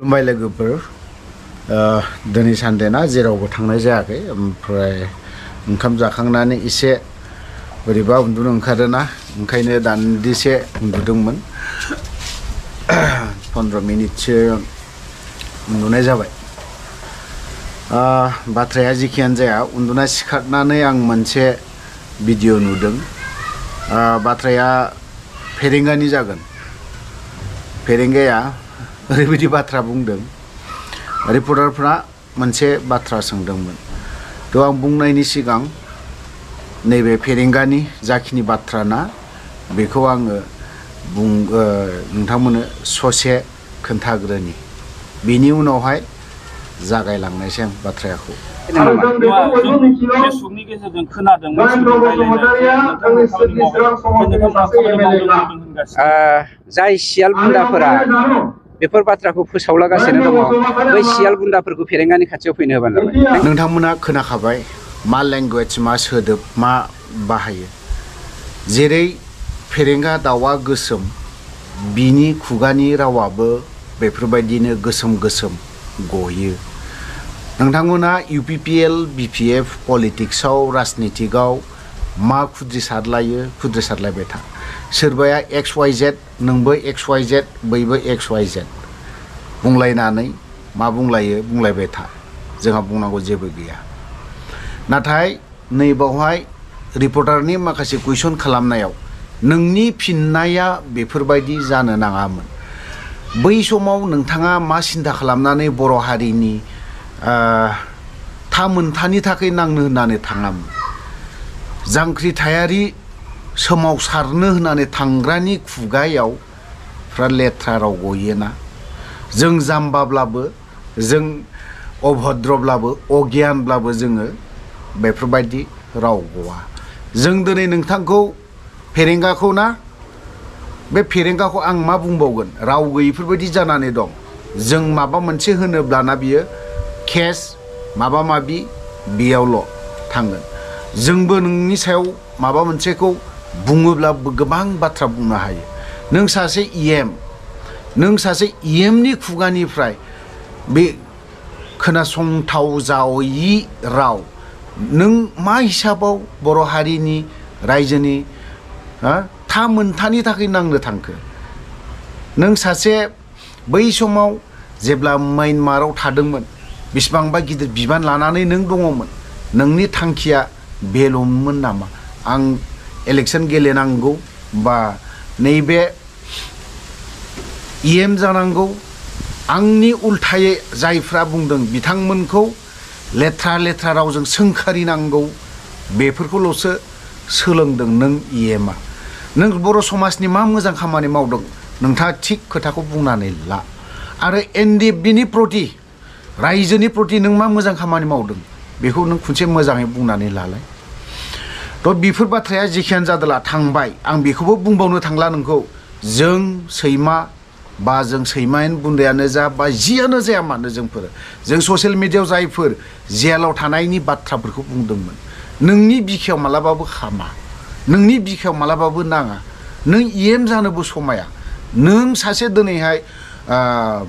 खुलुमबाय लोगोफोर दिनै सानदेना जेरावबो थांनाय जायाखै ओमफ्राय ओंखाम जाखांनानै एसे बोरैबा उन्दुनो ओंखारोना ओंखायनो दान्दिसे उन्दुदोंमोन 15 मिनिटसो उन्दुनाय जाबाय बाथ्राया जिखियानो जाया उन्दुना सिखारनानै आं मोनसे भिडिअ नुदों बाथ्राया फेरेंगानि जागोन फेरेंगाया ओरैबायदि बाथ्रा बुंदों रिपर्टारफ्रा मोनसे बाथ्रा सोंदोंमोन थ' आं बुंनायनि सिगां नैबे फेरेंगानि जाखिनि बाथ्रा ना बेखौ आङो नोंथांमोननो ससे खोन्थाग्रोनि बेनि उनावहाय जागायलांनायसै आं बाथ्राखौ फेसबुकनि गेजेरजों खोनादों जाय सियाल बुन्दाफोरा बेफोर बाथ्राखौ फोसावलागासिनो दङ बै सियाल बुन्दाफोरखौ फेरेंगानि खाथियाव फैनो होबानो जाबाय नोंथांमोना खोनाखाबाय मा लेंगुवेज मा सोदोब मा बाहायो जेरै फेरेंगा दाउआ गोसोम बिनि खुगानि रावाबो बेफोरबायदिनो गोसोम गोसोम गयो नोंथांमोना UPPL BPF पलिटिक्सआव राजनितिकआव मा खुद्रिसारलायबाय था सोरबाया XYZ नोंबो XYZ बैबो XYZ बुंलायनानै मा बुंलायो बुंलायबाय था जोंहा बुंनांगौ जेबो गैया नाथाय नैबावहाय रिपर्टारनि माखासे कुइसन खालामनायाव नोंनि फिननाया बेफोरबायदि जानो नाङामोन बै समाव नोंथाङा मा सिन्था खालामनानै बर' हारिनि मोनथानि थाखाय नांनो होननानै थाङामोन जांख्रिथायारि सोमावसारनो होननानै थांग्रानि खुगायाव लेथ्रा राव गयोना जों जाम्बाब्लाबो जों अभद्रब्लाबो अगियानब्लाबो जोङो बेफोरबायदि राव गवा जों दिनै नोंथांखौ फेरेंगाखौ ना बे फेरेंगाखौ आं मा बुंबावगोन राव गैयिफोरबायदि जानानै दं जों माबा मोनसे होनोब्लाना बियो केस माबा माबि बेयावल' थांगोन जोंबो नोंनि सायाव माबा मोनसेखौ बुङोब्ला गोबां बाथ्रा बुंनो हायो नों सासे EMनि खुगानिफ्राय बे खोनासंथाव जायि राव नों मा हिसाबाव बर' हारिनि रायजोनि मोनथानि थाखाय नांनो थांखो नों सासे बै समाव जेब्ला म्यानमाराव थादोंमोन बिसिबांबा गिदिर बिबान लानानै नों दङमोन नोंनि थांखिया बेल'मोन नामा आं इलेक्शन गेलेनांगौ बा नैबे EM जानांगौ आंनि उल्थायै जायफ्रा बुंदों बिथांमोनखौ लेथ्रा रावजों सोंखारिनांगौ बेफोरखौल'सो सोलोंदों नों EMआ नों बर' समाजनि मा मोजां खामानि मावदों नोंथाङा थिग खोथाखौ बुंनानै ला आरो NDFBनि प्रति रायजोनि प्रति नों मा मोजां खामानि मावदों बेखौ नों खनसे मोजाङै बुंनानै लालाय थ' बेफोर बाथ्राया जेखियानो जादोला थांबाय आं बेखौबो बुंबावनो थांला नोंखौ जों सैमा बा जों सैमायानो बुन्दायानो जा बा जियानो जाया मानो जों ससियेल मिडियायाव जायफोर जेलाव थानायनि बाथ्राफोरखौ बुंदोंमोन नोंनि बिखायाव मालाबाबो खामा नोंनि बिखायाव मालाबाबो नाङा नों EM जानोबो समाया नों सासे दिनैहाय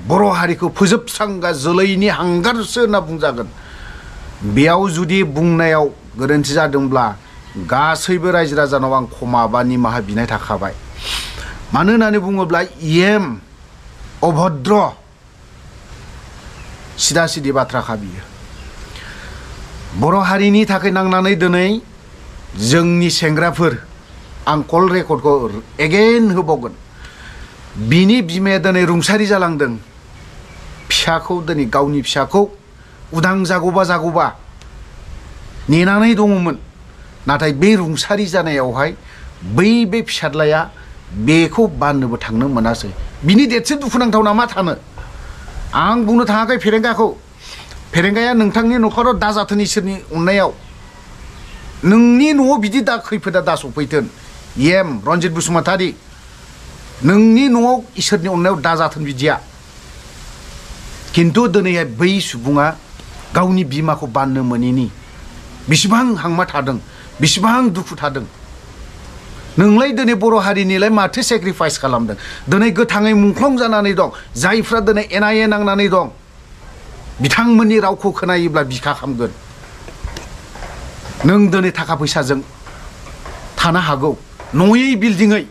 बर' हारिखौ फोजोबस्रांगा जोलैनि हांगारसो होनना बुंजागोन बेयाव जुदि बुंनायाव गोरोन्थि जादोंब्ला गासैबो रायजो राजानाव आं क्षमा बा निमाहा बिनाय थाखाबाय मानो होननानै बुङोब्ला EM अभद्र सिदा सिदि बाथ्राखा बियो बर' हारिनि थाखाय नांनानै दिनै जोंनि सेंग्राफोर आं कल रेकर्डखौ एगेन होबावगोन बिनि बिमाया दिनै रुंसारि जालांदों फिसाखौ दिनै गावनि फिसाखौ उदां जागौबा नेनानै दङमोन नाथाय बे रुंसारि जानायावहाय बे फिसाज्लाया बेखौ बाननोबो थांनो मोनासै बिनि देरसिन दुखुनांथावना मा थानो आं बुंनो थाङाखै फेरेंगाया नोंथांनि न'खराव दाजाथों इसोरनि अननायाव नोंनि न'आव बिदि दा खैफोदा दा सफैथों EM रन्जित बसुमतारी नोंनि न'आव इसोरनि अननायाव दाजाथों बिदिया खिन्थु दिनैहाय बै सुबुङा गावनि बिमाखौ बाननो मोनैनि बेसेबां हांमा थादों बेसेबां दुखु थादों नोंलाय दिनै बर' हारिनिलाय माथो सेक्रिफाइस खालामदों दिनै गोथाङै मुंख्लं जानानै दं जायफ्रा दिनै एनाये नांनानै दं बिथांमोननि रावखौ खोनायोब्ला बिखा खामगोन नों दिनै थाखा फैसाजों थानो हागौ नयै बिल्डिङै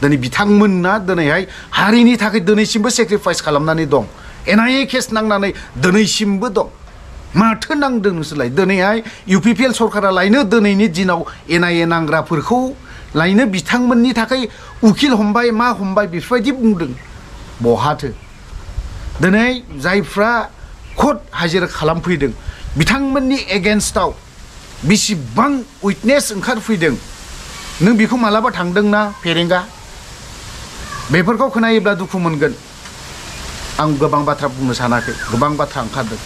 दिनै बिथांमोना दिनैहाय हारिनि थाखाय दिनैसिमबो सेक्रिफाइस खालामनानै दं एनाये केस नांनानै दिनैसिमबो दं माथो नांदों नोंसोरलाय दिनैहाय UPPL सरकारा लायनो दिनैनि दिनाव एनाये नांग्राफोरखौ लायनो बिथांमोननि थाखाय उकिल हमबाय मा हमबाय बेफोरबायदि बुंदों बहाथो दिनै जायफ्रा खद हाजिरा खालामफैदों बिथांमोननि एगेन्स्टआव बेसेबां उइटनेस ओंखारफैदों नों बेखौ मालाबा थांदोंना फेरेंगा बेफोरखौ खोनायोब्ला दुखु मोनगोन आं गोबां बाथ्रा बुंनो सानाखै गोबां बाथ्रा ओंखारदों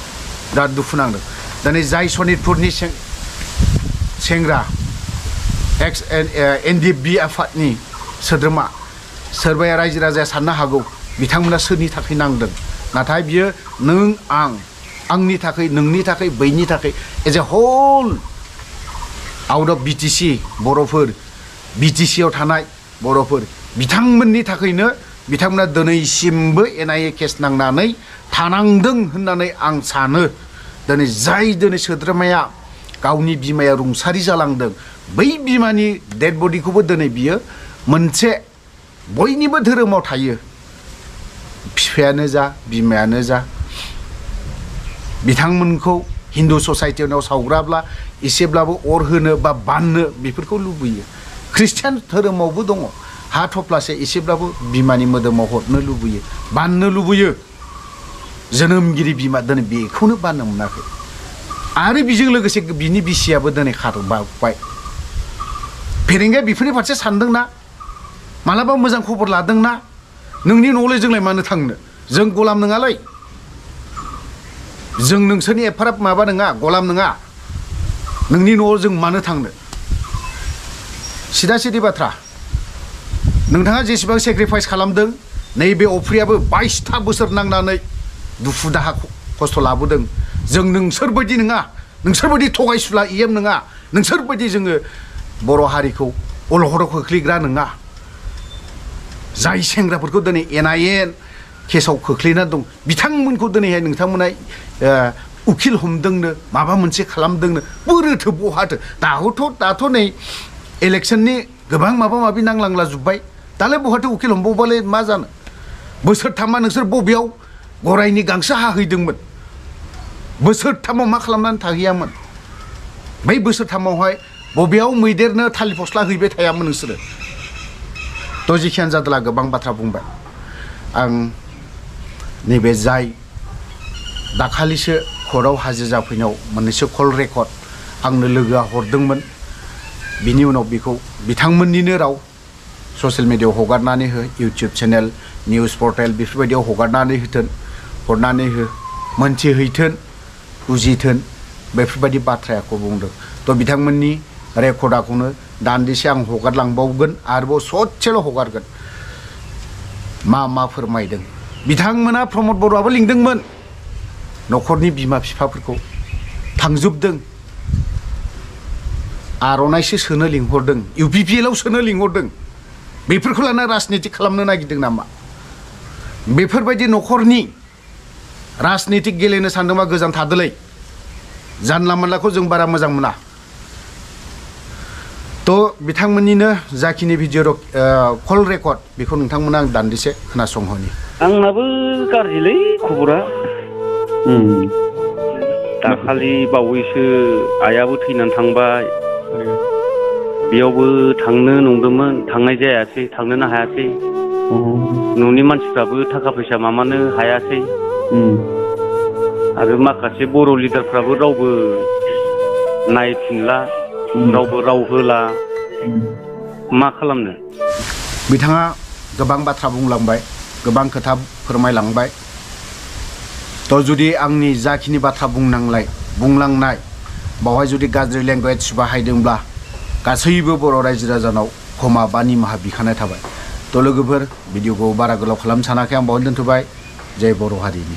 बिराद दुखु नांदों दिनै जाय सनितपुरनि सेंग्रा एक्स NDFB आफादनि सोद्रोमा सोरबाया रायजो राजाया साननो हागौ बिथांमोना सोरनि थाखाय नांदों नाथाय बियो नों आंनि थाखाय नोंनि थाखाय बैनि थाखाय as a whole out of BTC बर'फोर BTC आव थानाय बर'फोर बिथांमोननि थाखायनो बिथांमोना दिनैसिमबो एनाये केस नांनानै थानांदों होननानै आं सानो दिनै जाय दिनै सोद्रोमाया गावनि बिमाया रुंसारि जालांदों बै बिमानि डेड बडिखौबो दिनै बियो मोनसे बयनिबो धोरोमाव थायो बिफायानो जा बिमायानो जा बिथांमोनखौ हिन्दु ससाइटियाव सावग्राब्ला एसेब्लाबो अर होनो बा बाननो बेफोरखौ लुबैयो ख्रिस्टियान धोरोमावबो दङ हा थफ्लासे एसेब्लाबो बिमानि मोदोमाव हरनो लुबैयो बाननो लुबैयो जोनोमगिरि बिमा दिनै बेखौनो बाननो मोनाखै आरो बेजों लोगोसे बिनि बिसियाबो दिनै खारबाय फेरेंगाया बेफोरनि फारसे सानदोंना मालाबा मोजां खबर लादोंना नोंनि न'आवलाय जोंलाय मानो थांनो जों गलाम नङालै जों नोंसोरनि एफाराब माबा नङा गलाम नङा नोंनि न'आव जों मानो थांनो सिदा सिदि बाथ्रा नोंथाङा जेसेबां सेक्रिफाइस खालामदों नैबे अफ्रियाबो 22 बोसोर नांनानै दुखु दाहा खस्थ' लाबोदों जों नोंसोरबायदि नङा नोंसोरबायदि थगायसुला EM नङा नोंसोरबायदि जोङो बर' हारिखौ अलहराव खोख्लैग्रा नङा जाय सेंग्राफोरखौ दिनै NIA केसाव खोख्लैना दं बिथांमोनखौ दिनैहाय नोंथांमोना उकिल हमदोंनो माबा मोनसे खालामदोंनो बोरोथो बहाथो दाथ' नै इलेक्सननि गोबां माबा माबि नांलांला जोब्बाय दालाय बहाथो उकिल हमबावबालाय मा जानो बोसोरथामा नोंसोर बबेयाव गरायनि गांसो हाहैदोंमोन बोसोरथामाव मा खालामनानै थाहैयामोन बै बोसोरथामावहाय बबेयाव मैदेरनो थालिर फस्ला हैबाय थायामोन नोंसोरो थ' जिखियानो जादोला गोबां बाथ्रा बुंबाय आं नैबे जाय दाखालिसो कर्टआव हाजिर जाफैनायाव मोननैसो कल रेकर्ड आंनो लोगोआ हरदोंमोन बिनि उनाव बेखौ बिथांमोननिनो राव ससियेल मिडियायाव हगारनानै हो इउटुब चेनेल निउस पर्टेल बेफोरबायदियाव हगारनानै हरनानै हो मोनथिहैथोन बुजिथोन बेफोरबायदि बाथ्राखौ बुंदों थ' बिथांमोननि रेकर्डखौनो दान्दिसे आं हगारलांबावगोन आरोबाव ससेल' हगारगोन मा फोरमायदों बिथांमोना प्रमद बर'आबो लिंदोंमोन न'खरनि बिमा बिफाफोरखौ थांजोबदों आर'नाइसो सोनो लिंहरदों UPPL आव सोनो लिंहरदों बेफोरखौ लाना राजनिति खालामनो नागिरदों नामा बेफोरबायदि न'खरनि राजनिति गेलेनो सानदोंबा गोजान थादोलै जानला मानलाखौ जों बारा मोजां मोना थ' बिथांमोननिनो जाखिनि भिडिअ कल रेकर्ड बेखौ नोंथांमोना आं दान्दिसे खोनासंहोनि आंनाबो गाज्रिलै खबरा दाखालि बावैसो आइयाबो थैनानै थांबाय बेयावबो थांनो नंदोंमोन थांनाय जायासै थांनोनो हायासै न'नि मानसिफ्राबो थाखा फैसा मामानो हायासै आरो माखासे बर' लिडारफ्राबो रावबो नायफिनला रावबो राव होला मा खालामनो बिथाङा गोबां बाथ्रा बुंलांबाय गोबां खोथा फोरमायलांबाय थ' जुदि आंनि जाखिनि बाथ्रा बुंलांनाय बावहाय जुदि गाज्रि लेंगुवेज बाहायदोंब्ला गासैबो बर' रायजो राजानाव क्षमा बा निमाहा बिखानाय थाबाय थ' लोगोफोर भिडिअखौ बारा गोलाव खालामनो सानाखै आं बावनो दोनथ'बाय जय बर' हारिनि